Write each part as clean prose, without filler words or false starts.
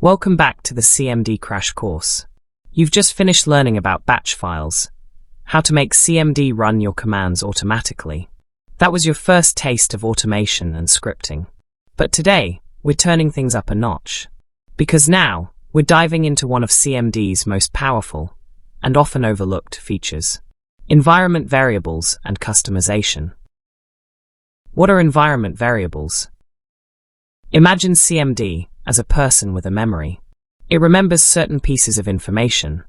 Welcome back to the CMD crash course. You've just finished learning about batch files, how to make CMD run your commands automatically. That was your first taste of automation and scripting. But today, we're turning things up a notch. Because now, we're diving into one of CMD's most powerful and often overlooked features: environment variables and customization. What are environment variables? Imagine CMD as a person with a memory. It remembers certain pieces of information,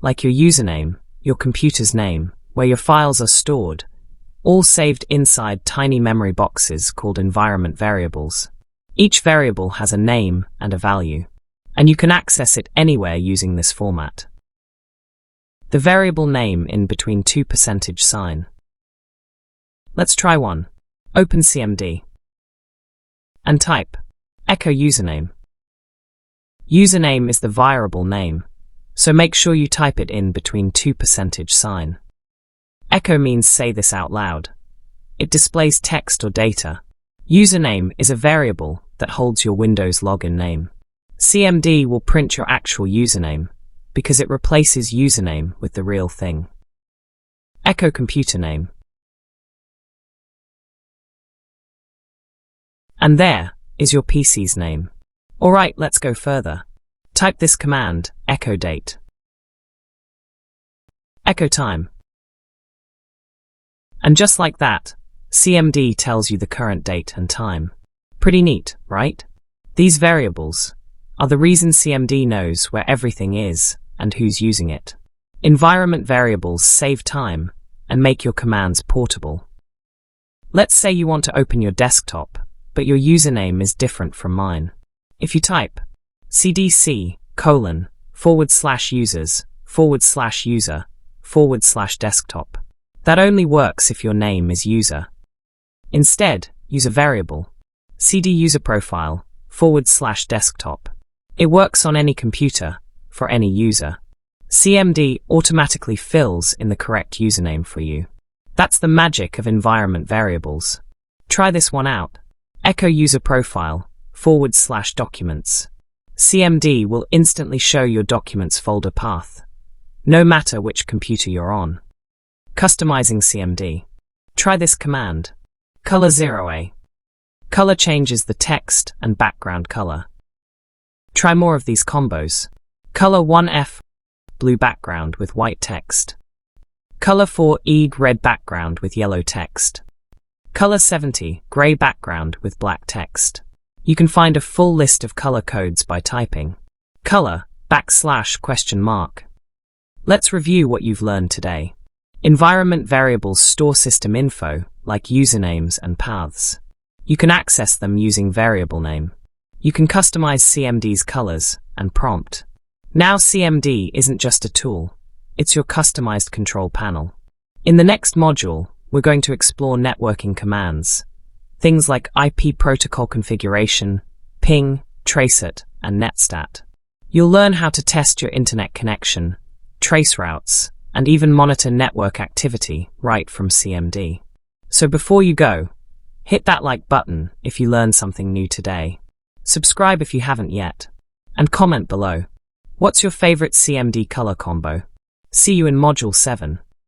like your username, your computer's name, where your files are stored, all saved inside tiny memory boxes called environment variables. Each variable has a name and a value, and you can access it anywhere using this format. The variable name in between two %sign. Let's try one. Open CMD and type echo username. Username is the variable name, so make sure you type it in between two %sign. Echo means say this out loud. It displays text or data. Username is a variable that holds your Windows login name. CMD will print your actual username because it replaces username with the real thing. Echo computername. And there is your PC's name. Alright, let's go further. Type this command, echo date. Echo time. And just like that, CMD tells you the current date and time. Pretty neat, right? These variables are the reason CMD knows where everything is and who's using it. Environment variables save time and make your commands portable. Let's say you want to open your desktop, but your username is different from mine. If you type cdc:/users/user/desktop, that only works if your name is user. Instead, use a variable, cd_userprofile/desktop. It works on any computer, for any user. CMD automatically fills in the correct username for you. That's the magic of environment variables. Try this one out. Echo userprofile/documents. CMD will instantly show your documents folder path, no matter which computer you're on. Customizing CMD. Try this command. Color 0A. Color changes the text and background color. Try more of these combos. Color 1F, blue background with white text. Color 4E, red background with yellow text. Color 70, gray background with black text. You can find a full list of color codes by typing color \?. Let's review what you've learned today. Environment variables store system info, like usernames and paths. You can access them using variable name. You can customize CMD's colors and prompt. Now CMD isn't just a tool, it's your customized control panel. In the next module, we're going to explore networking commands. Things like IP protocol configuration, ping, traceit, and netstat. You'll learn how to test your internet connection, trace routes, and even monitor network activity right from CMD. So before you go, hit that like button if you learned something new today. Subscribe if you haven't yet, and comment below. What's your favorite CMD color combo? See you in Module 7.